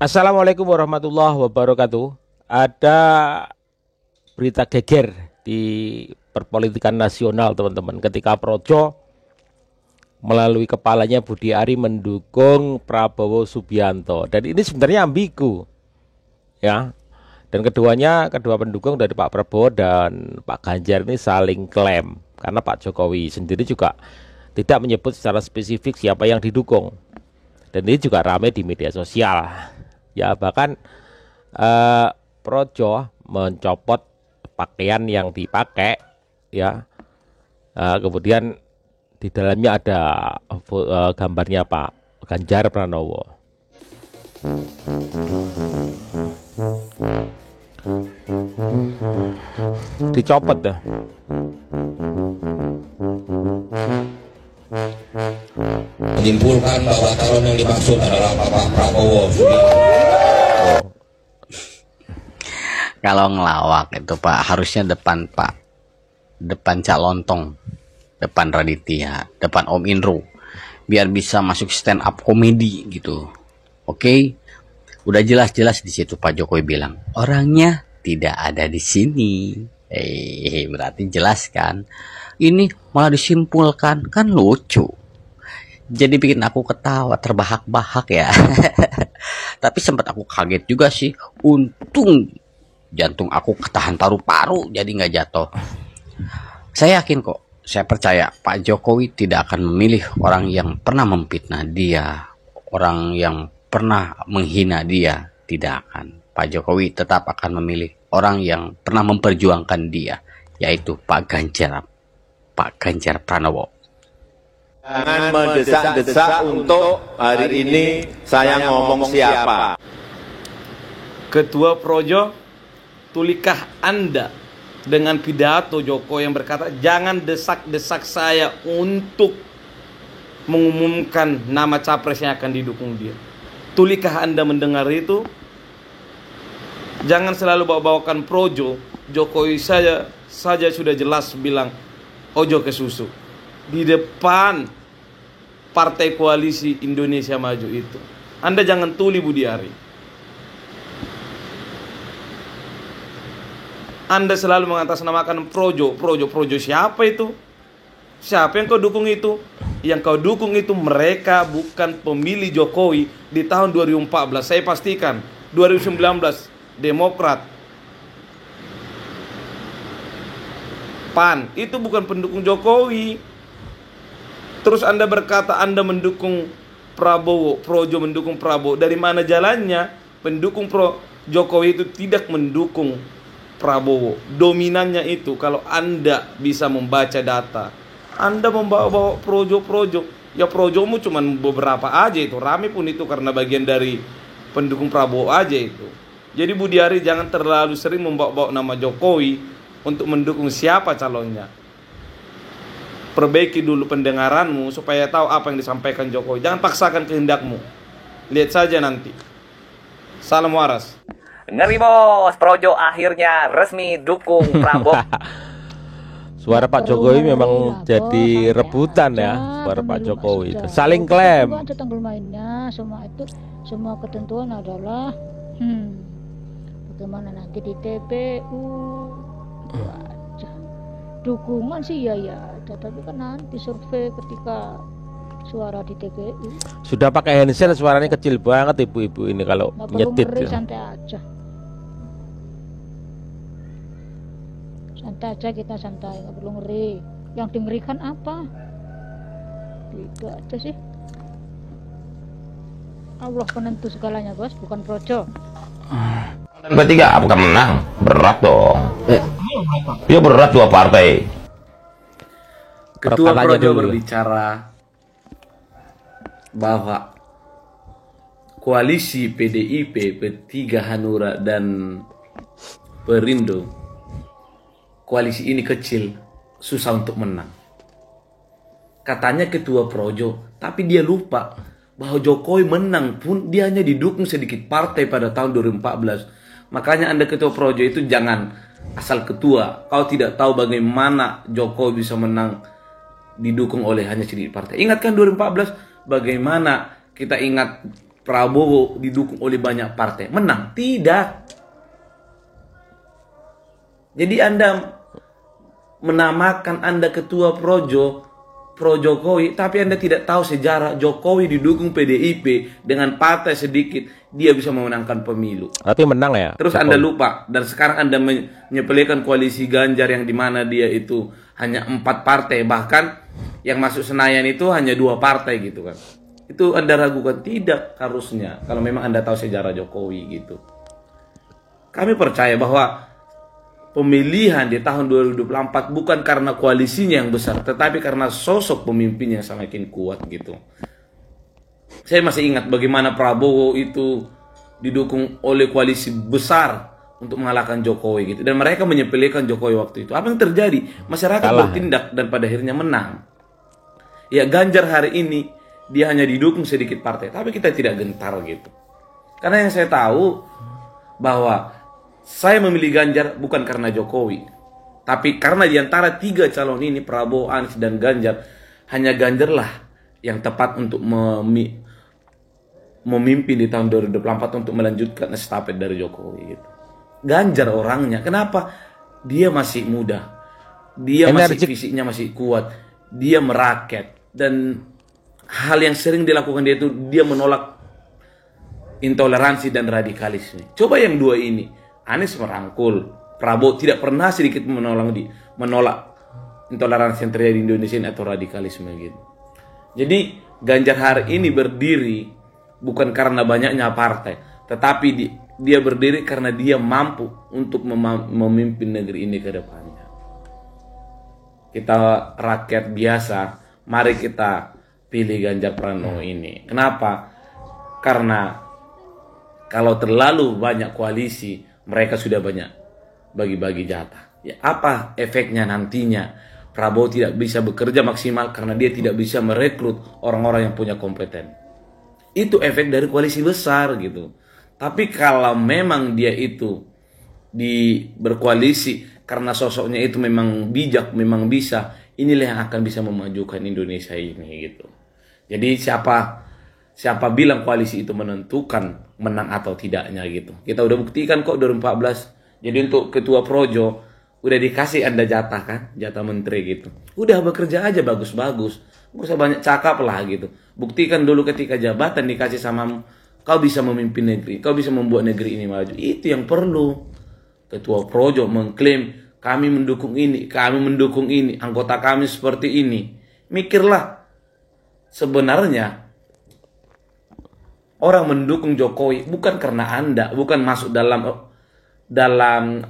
Assalamualaikum warahmatullahi wabarakatuh. Ada berita geger di perpolitikan nasional, teman-teman, ketika Projo melalui kepalanya Budi Ari mendukung Prabowo Subianto. Dan ini sebenarnya ambigu, ya. Dan kedua pendukung dari Pak Prabowo dan Pak Ganjar ini saling klaim, karena Pak Jokowi sendiri juga tidak menyebut secara spesifik siapa yang didukung. Dan ini juga ramai di media sosial. Ya, bahkan Projo mencopot pakaian yang dipakai, ya. Kemudian di dalamnya ada gambarnya Pak Ganjar Pranowo. Dicopot dah. Menyimpulkan bahwa calon yang dimaksud adalah Bapak Prabowo Subianto. Kalau ngelawak itu Pak harusnya depan Pak, depan Cak Lontong, depan Raditya, depan Om Indro, biar bisa masuk stand up komedi gitu. Oke, udah jelas-jelas di situ Pak Jokowi bilang orangnya tidak ada di sini. Berarti jelas kan? Ini malah disimpulkan, kan lucu. Jadi bikin aku ketawa terbahak-bahak ya. Tapi sempat aku kaget juga sih. Untung jantung aku ketahan paru-paru jadi nggak jatuh. Saya yakin kok, saya percaya Pak Jokowi tidak akan memilih orang yang pernah memfitnah dia, orang yang pernah menghina dia. Tidak akan. Pak Jokowi tetap akan memilih orang yang pernah memperjuangkan dia, yaitu Pak Ganjar Pranowo. Jangan mendesak-desak untuk hari ini saya ngomong siapa. Ketua Projo, tulikah Anda dengan pidato Jokowi yang berkata jangan desak-desak saya untuk mengumumkan nama capres yang akan didukung dia? Tulikah Anda mendengar itu? Jangan selalu bawa-bawakan Projo. Jokowi saja sudah jelas bilang ojo ke susu di depan partai koalisi Indonesia Maju itu. Anda jangan tuli Budi Ari. Anda selalu mengatasnamakan Projo. Projo siapa itu? Siapa yang kau dukung itu? Yang kau dukung itu mereka bukan pemilih Jokowi di tahun 2014. Saya pastikan 2019 Demokrat, PAN itu bukan pendukung Jokowi. Terus Anda berkata Anda mendukung Prabowo, Projo mendukung Prabowo. Dari mana jalannya? Pendukung Jokowi itu tidak mendukung Prabowo. Dominannya itu kalau Anda bisa membaca data. Anda membawa Projo. Ya Projomu cuma beberapa aja itu. Rame pun itu karena bagian dari pendukung Prabowo aja itu. Jadi Budi Ari jangan terlalu sering membawa nama Jokowi untuk mendukung siapa calonnya. Perbaiki dulu pendengaranmu supaya tahu apa yang disampaikan Jokowi. Jangan paksakan kehendakmu. Lihat saja nanti. Salam waras. Ngeri bos, Projo akhirnya resmi dukung Prabowo. Suara Pak Jokowi memang jadi rebutan ya. Suara Pak Jokowi itu saling klaim. Ada tanggal mainnya, semua ketentuan adalah bagaimana nanti di TPU. Itu aja. Dukungan sih ya ada, tapi kan nanti survei ketika suara di TPU. Sudah pakai handset suaranya kecil banget ibu-ibu ini kalau nyetit ya. Santai aja. Santai aja kita santai, nggak perlu ngeri. Yang dingerikan apa? Itu aja sih. Allah penentu segalanya bos, bukan Projo. Dan P3 apakah menang? Berat dong. Ya berat dua partai. Ketua Projo dulu. berbicara bahwa koalisi PDIP, P3 Hanura dan Perindo, koalisi ini kecil, susah untuk menang. Katanya Ketua Projo, tapi dia lupa bahwa Jokowi menang pun dia hanya didukung sedikit partai pada tahun 2014. Makanya Anda Ketua Projo itu jangan asal ketua. Kau tidak tahu bagaimana Jokowi bisa menang didukung oleh hanya sedikit partai. Ingat kan 2014 bagaimana kita ingat Prabowo didukung oleh banyak partai menang? Tidak. Jadi Anda menamakan Anda ketua pro Jokowi, tapi Anda tidak tahu sejarah Jokowi didukung PDIP dengan partai sedikit, dia bisa memenangkan pemilu. Tapi menang ya. Terus Anda lupa, dan sekarang Anda menyepelekan koalisi Ganjar yang dimana dia itu hanya 4 partai, bahkan yang masuk Senayan itu hanya 2 partai gitu kan. Itu Anda ragukan? Tidak harusnya, kalau memang Anda tahu sejarah Jokowi gitu. Kami percaya bahwa pemilihan di tahun 2024 bukan karena koalisinya yang besar, tetapi karena sosok pemimpin yang semakin kuat gitu. Saya masih ingat bagaimana Prabowo itu didukung oleh koalisi besar untuk mengalahkan Jokowi gitu, dan mereka menyepelekan Jokowi waktu itu. Apa yang terjadi? Masyarakat bertindak dan pada akhirnya menang. Ya, Ganjar hari ini dia hanya didukung sedikit partai, tapi kita tidak gentar gitu. Karena yang saya tahu bahwa saya memilih Ganjar bukan karena Jokowi, tapi karena di antara 3 calon ini, Prabowo, Anies, dan Ganjar, hanya Ganjar lah yang tepat untuk memimpin di tahun 2024 untuk melanjutkan estafet dari Jokowi gitu. Ganjar orangnya, kenapa? Dia masih muda, dia masih fisiknya masih kuat, dia merakyat, dan hal yang sering dilakukan dia itu dia menolak intoleransi dan radikalisme. Coba yang 2 ini, Anies merangkul, Prabowo tidak pernah sedikit menolak intoleransi yang terjadi di Indonesia ini atau radikalisme gitu. Jadi Ganjar hari ini berdiri bukan karena banyaknya partai, tetapi dia berdiri karena dia mampu untuk memimpin negeri ini ke depannya. Kita rakyat biasa, mari kita pilih Ganjar Pranowo ini. Kenapa? Karena kalau terlalu banyak koalisi, mereka sudah banyak bagi-bagi jatah. Ya, apa efeknya nantinya? Prabowo tidak bisa bekerja maksimal karena dia tidak bisa merekrut orang-orang yang punya kompeten. Itu efek dari koalisi besar gitu. Tapi kalau memang dia itu berkoalisi karena sosoknya itu memang bijak, memang bisa, inilah yang akan bisa memajukan Indonesia ini gitu. Jadi siapa bilang koalisi itu menentukan menang atau tidaknya gitu. Kita udah buktikan kok 2014. Jadi untuk ketua projo udah dikasih Anda jatah kan, jatah menteri gitu. Udah bekerja aja bagus-bagus, nggak usah banyak cakap lah gitu. Buktikan dulu ketika jabatan dikasih samamu, kau bisa memimpin negeri, kau bisa membuat negeri ini maju. Itu yang perlu. Ketua projo mengklaim kami mendukung ini, anggota kami seperti ini. Mikirlah, sebenarnya orang mendukung Jokowi bukan karena Anda, bukan masuk dalam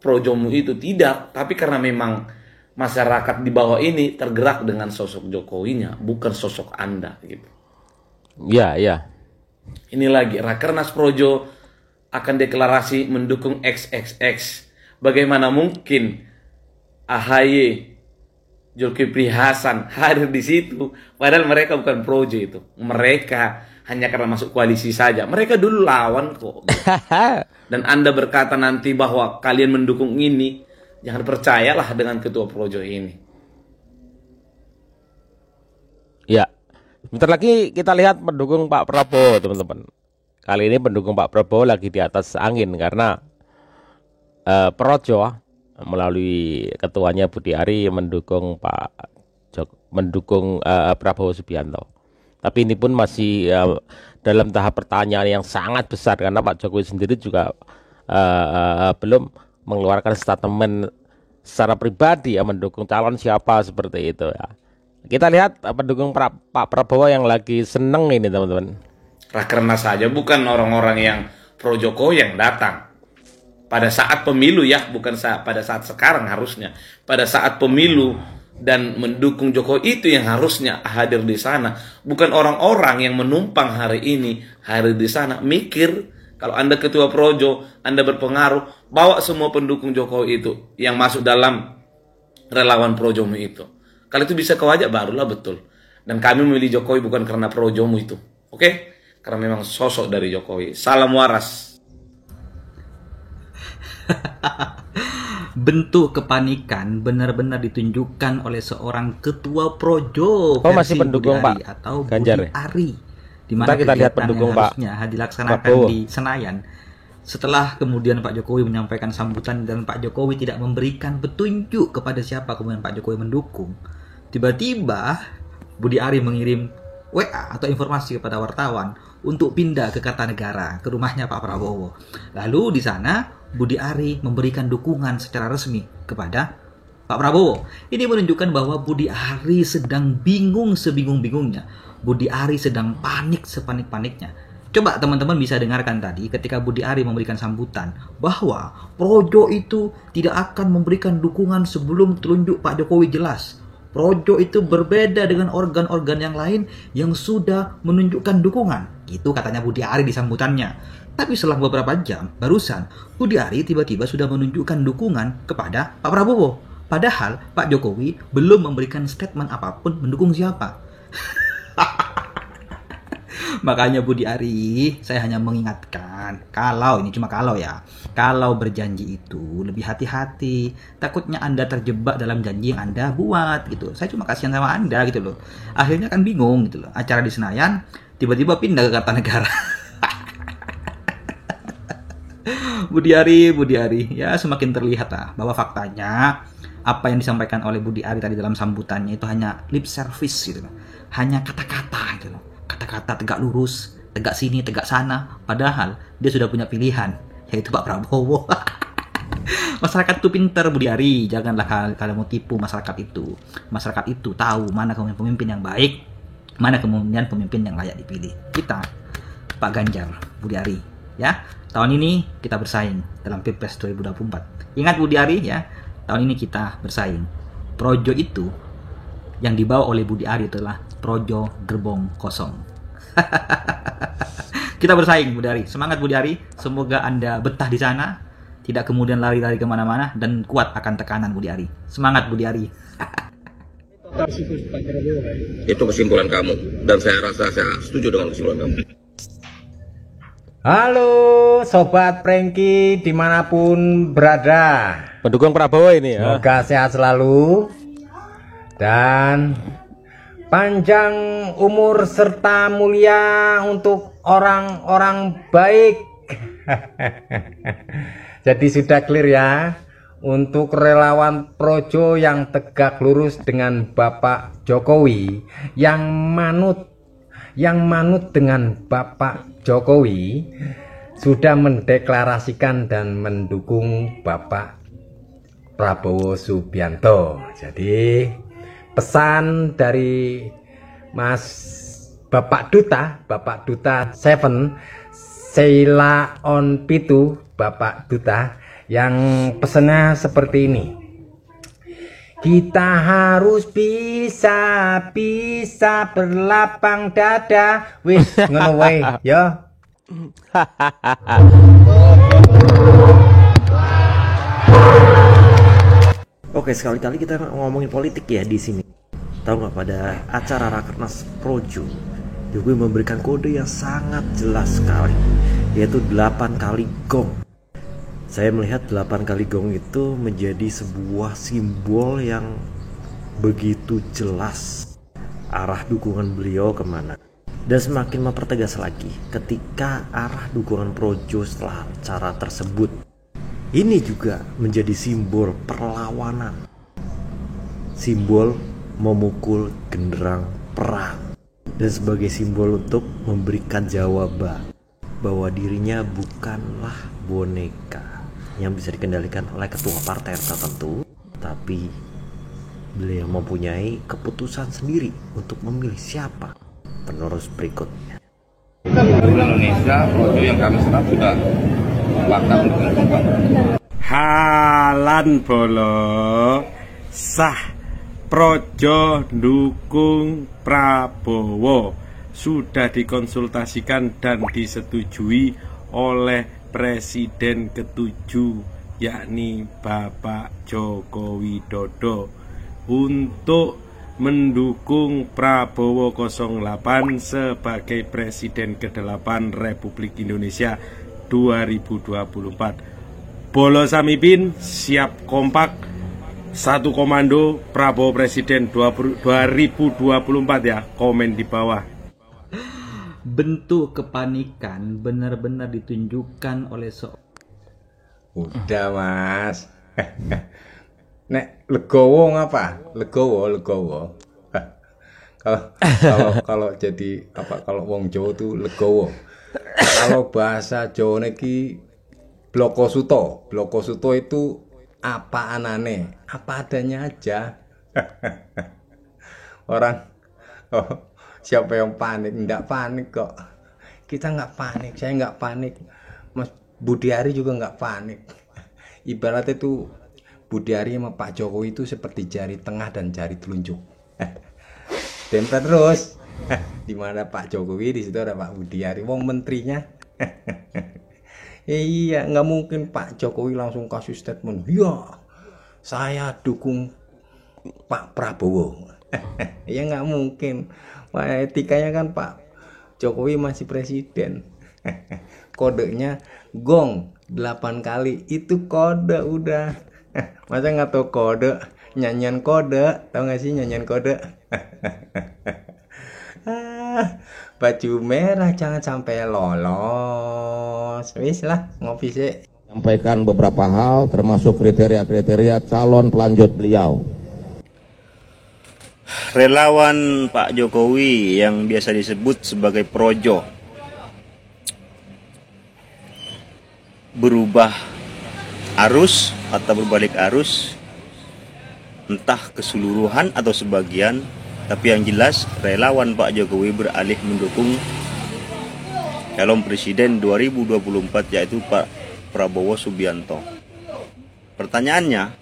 projomu itu, tidak, tapi karena memang masyarakat di bawah ini tergerak dengan sosok Jokowinya, bukan sosok Anda gitu. Ya. Ini lagi Rakernas Projo akan deklarasi mendukung XXX. Bagaimana mungkin AHY, Zulkifli Hasan hadir di situ, padahal mereka bukan projo itu. Mereka hanya karena masuk koalisi saja. Mereka dulu lawan kok. Dan Anda berkata nanti bahwa kalian mendukung ini, jangan percayalah dengan ketua projo ini. Ya, bentar lagi kita lihat pendukung Pak Prabowo, teman-teman. Kali ini pendukung Pak Prabowo lagi di atas angin karena projo melalui ketuanya Budi Ari mendukung Prabowo Subianto. Tapi ini pun masih dalam tahap pertanyaan yang sangat besar karena Pak Jokowi sendiri juga belum mengeluarkan statement secara pribadi ya mendukung calon siapa seperti itu ya. Kita lihat pendukung Pak Prabowo yang lagi seneng ini, teman-teman. Rakernas saja, bukan orang-orang yang pro Jokowi yang datang pada saat pemilu ya, bukan pada saat sekarang harusnya. Pada saat pemilu dan mendukung Jokowi itu yang harusnya hadir di sana, bukan orang-orang yang menumpang hari ini hadir di sana. Mikir, kalau Anda ketua projo, Anda berpengaruh, bawa semua pendukung Jokowi itu yang masuk dalam relawan projomu itu. Kalau itu bisa kau ajak, barulah betul. Dan kami memilih Jokowi bukan karena projomu itu, oke? Karena memang sosok dari Jokowi. Salam waras. Bentuk kepanikan benar-benar ditunjukkan oleh seorang ketua projo masih pendukung Budi Ari Pak atau Ganjar Budi Ari di mana Kita lihat kegiatan pendukung yang Pak harusnya dilaksanakan Prabowo di Senayan, setelah kemudian Pak Jokowi menyampaikan sambutan dan Pak Jokowi tidak memberikan petunjuk kepada siapa kemudian Pak Jokowi mendukung, tiba-tiba Budi Ari mengirim WA atau informasi kepada wartawan untuk pindah ke Kartanegara, ke rumahnya Pak Prabowo. Lalu di sana Budi Ari memberikan dukungan secara resmi kepada Pak Prabowo. Ini menunjukkan bahwa Budi Ari sedang bingung sebingung-bingungnya. Budi Ari sedang panik sepanik-paniknya. Coba teman-teman bisa dengarkan tadi ketika Budi Ari memberikan sambutan bahwa Projo itu tidak akan memberikan dukungan sebelum telunjuk Pak Jokowi jelas. Projo itu berbeda dengan organ-organ yang lain yang sudah menunjukkan dukungan. Itu katanya Budi Ari di sambutannya. Tapi setelah beberapa jam, barusan Budi Ari tiba-tiba sudah menunjukkan dukungan kepada Pak Prabowo. Padahal Pak Jokowi belum memberikan statement apapun mendukung siapa. Makanya Budi Ari, saya hanya mengingatkan, kalau ini cuma kalau ya, kalau berjanji itu lebih hati-hati. Takutnya Anda terjebak dalam janji yang Anda buat gitu. Saya cuma kasihan sama Anda gitu loh. Akhirnya kan bingung gitu loh. Acara di Senayan tiba-tiba pindah ke Kartanegara. Budi Ari, ya semakin terlihat lah bahwa faktanya apa yang disampaikan oleh Budi Ari tadi dalam sambutannya itu hanya lip service gitu loh. Hanya kata-kata gitu loh. Kata-kata tegak lurus, tegak sini, tegak sana. Padahal dia sudah punya pilihan, yaitu Pak Prabowo. Masyarakat itu pintar, Budi Ari. Janganlah kalian mau tipu masyarakat itu. Masyarakat itu tahu mana kemudian pemimpin yang baik, mana kemudian pemimpin yang layak dipilih. Kita, Pak Ganjar, Budi Ari. Ya, tahun ini kita bersaing dalam Pilpres 2024. Ingat Budi Ari ya, tahun ini kita bersaing. Projo itu yang dibawa oleh Budi Ari itulah Projo Gerbong Kosong. Kita bersaing Budi Ari. Semangat Budi Ari. Semoga Anda betah di sana, tidak kemudian lari-lari kemana-mana, dan kuat akan tekanan Budi Ari. Semangat Budi Ari. Itu kesimpulan kamu, dan saya rasa saya setuju dengan kesimpulan kamu. Halo Sobat Prengki dimanapun berada, pendukung Prabowo ini ya. Semoga sehat selalu dan panjang umur serta mulia untuk orang-orang baik. Jadi sudah clear ya, untuk relawan Projo yang tegak lurus dengan Bapak Jokowi, yang manut dengan Bapak Jokowi, sudah mendeklarasikan dan mendukung Bapak Prabowo Subianto. Jadi pesan dari Bapak Duta 7 Sheila on Pitu, Bapak Duta, yang pesannya seperti ini: kita harus bisa berlapang dada. Wis ngono wae ya. Oke, sekali-kali kita ngomongin politik ya di sini. Tahu nggak, pada acara Rakernas Projo, Jokowi memberikan kode yang sangat jelas sekali, yaitu 8 kali gong. Saya melihat 8 kali gong itu menjadi sebuah simbol yang begitu jelas arah dukungan beliau kemana. Dan semakin mempertegas lagi ketika arah dukungan Projo setelah acara tersebut. Ini juga menjadi simbol perlawanan, simbol memukul genderang perang, dan sebagai simbol untuk memberikan jawaban bahwa dirinya bukanlah boneka yang bisa dikendalikan oleh ketua partai tertentu, tapi beliau mempunyai keputusan sendiri untuk memilih siapa penerus berikutnya. Indonesia, Projo yang kami serap sudah 4 tahun dengan Bapak. Halan bolo sah Projo dukung Prabowo sudah dikonsultasikan dan disetujui oleh Presiden ke-7, yakni Bapak Joko Widodo, untuk mendukung Prabowo 08 sebagai Presiden ke-8 Republik Indonesia 2024. Bolo Samipin siap kompak, satu komando Prabowo Presiden 2024 ya. Komen di bawah. bentuk kepanikan benar-benar ditunjukkan oleh Udah mas. Nek legowo ngapa? Legowo. Kalau jadi apa, kalau wong Jawa tuh legowo. Kalau bahasa Jawa niki bloko suto itu apa anane, apa adanya aja. Orang siapa yang panik? Nggak panik kok. Kita nggak panik, saya nggak panik. Mas Budiari juga nggak panik. Ibaratnya itu Budiari sama Pak Jokowi itu seperti jari tengah dan jari telunjuk. Tempel terus. Di mana Pak Jokowi, di situ ada Pak Budiari. Wong menterinya. Iya, nggak mungkin Pak Jokowi langsung kasih statement. Ya, saya dukung Pak Prabowo. Ya nggak mungkin. Wah, etikanya kan Pak Jokowi masih presiden. Kodenya gong 8 kali, itu kode udah. Masa nggak tahu kode? Nyanyian kode, tahu nggak sih nyanyian kode? Baju merah jangan sampai lolos. Wis lah, ngopi sih. Sampaikan beberapa hal termasuk kriteria-kriteria calon pelanjut beliau. Relawan Pak Jokowi yang biasa disebut sebagai projo berubah arus atau berbalik arus, entah keseluruhan atau sebagian, tapi yang jelas relawan Pak Jokowi beralih mendukung calon presiden 2024 yaitu Pak Prabowo Subianto. Pertanyaannya,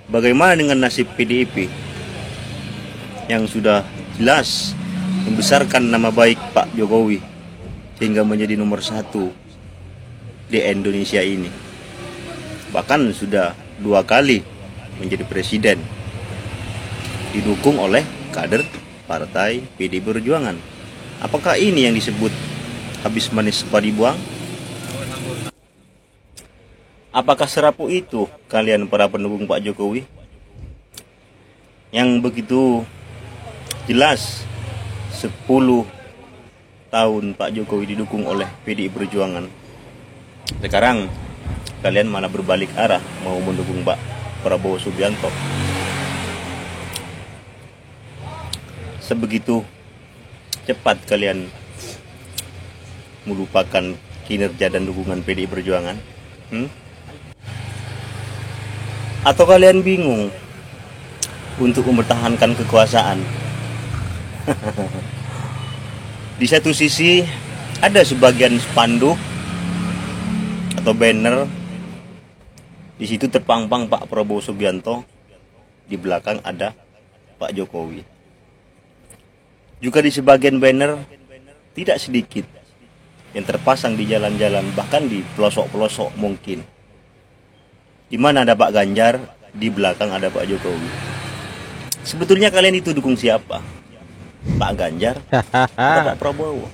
bagaimana dengan nasib PDIP yang sudah jelas membesarkan nama baik Pak Jokowi sehingga menjadi nomor 1 di Indonesia ini, bahkan sudah 2 kali menjadi presiden, didukung oleh kader partai PD Perjuangan. Apakah ini yang disebut habis manis padi buang? Apakah serapu itu kalian para pendukung Pak Jokowi yang begitu jelas 10 tahun Pak Jokowi didukung oleh PD Perjuangan? Sekarang kalian malah berbalik arah mau mendukung Pak Prabowo Subianto. Sebegitu cepat kalian melupakan kinerja dan dukungan PDI Perjuangan? Atau kalian bingung untuk mempertahankan kekuasaan? Di satu sisi ada sebagian spanduk atau banner, di situ terpampang Pak Prabowo Subianto, di belakang ada Pak Jokowi. Juga di sebagian banner tidak sedikit yang terpasang di jalan-jalan, bahkan di pelosok-pelosok mungkin. Di mana ada Pak Ganjar, di belakang ada Pak Jokowi. Sebetulnya kalian itu dukung siapa? Pak Ganjar atau Pak Prabowo?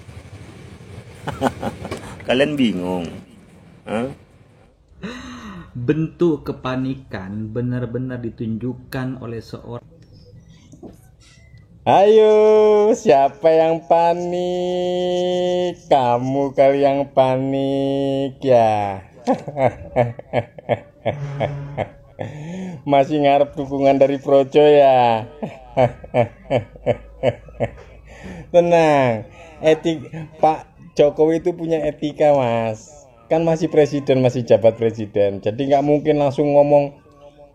Kalian bingung. bentuk kepanikan benar-benar ditunjukkan oleh seorang. Ayo, siapa yang panik? Kamu kali yang panik ya. Masih ngarep dukungan dari Projo ya. Tenang, Pak Jokowi itu punya etika, Mas. Kan masih presiden, masih jabat presiden. Jadi nggak mungkin langsung ngomong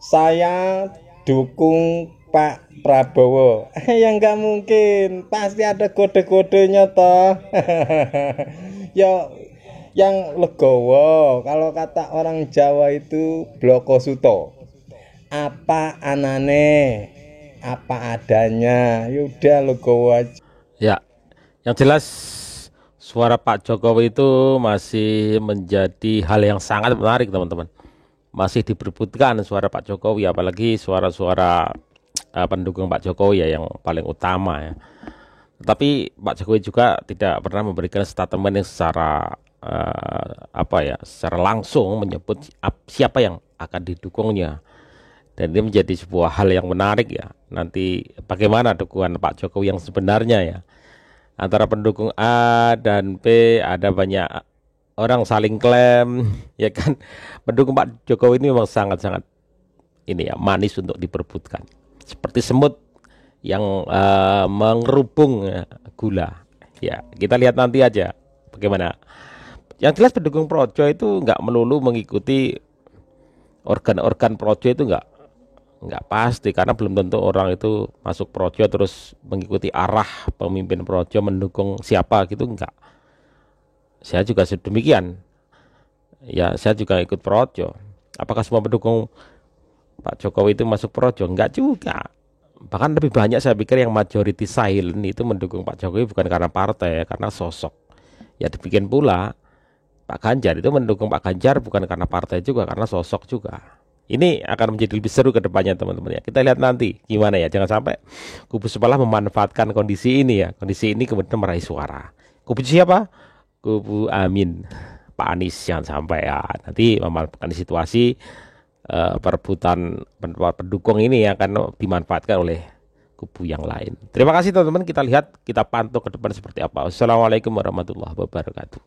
saya dukung Pak Prabowo. Ya nggak mungkin, pasti ada kode-kodenya toh. Ya yang legowo, kalau kata orang Jawa itu bloko suto. Apa anane, apa adanya. Yaudah legowo aja. Ya, yang jelas suara Pak Jokowi itu masih menjadi hal yang sangat menarik, teman-teman. Masih diperebutkan suara Pak Jokowi, apalagi suara-suara pendukung Pak Jokowi ya yang paling utama ya. Tetapi Pak Jokowi juga tidak pernah memberikan statement yang secara secara langsung menyebut siapa yang akan didukungnya. Dan ini menjadi sebuah hal yang menarik ya. Nanti bagaimana dukungan Pak Jokowi yang sebenarnya ya. antara pendukung A dan B, ada banyak orang saling klaim, ya kan. Pendukung Pak Jokowi ini memang sangat-sangat ini ya, manis untuk diperebutkan. Seperti semut yang mengerubung gula. Ya, kita lihat nanti aja bagaimana. Yang jelas pendukung Projo itu nggak melulu mengikuti organ-organ Projo, itu nggak pasti, karena belum tentu orang itu masuk Projo terus mengikuti arah pemimpin Projo mendukung siapa gitu, enggak. Saya juga sedemikian. Ya, saya juga ikut Projo. Apakah semua pendukung Pak Jokowi itu masuk Projo? Enggak juga. Bahkan lebih banyak saya pikir yang majority silent itu mendukung Pak Jokowi bukan karena partai, karena sosok. Ya demikian pula Pak Ganjar itu mendukung Pak Ganjar bukan karena partai juga, karena sosok juga. Ini akan menjadi lebih seru ke depannya teman-teman ya. Kita lihat nanti gimana ya. Jangan sampai kubu sebelah memanfaatkan kondisi ini ya. Kondisi ini kemudian meraih suara. Kubu siapa? Kubu Amin, Pak Anies. Jangan sampai ya. Nanti memanfaatkan situasi perebutan pendukung ini yang akan dimanfaatkan oleh kubu yang lain. Terima kasih teman-teman. Kita lihat, kita pantau ke depan seperti apa. Wassalamualaikum warahmatullahi wabarakatuh.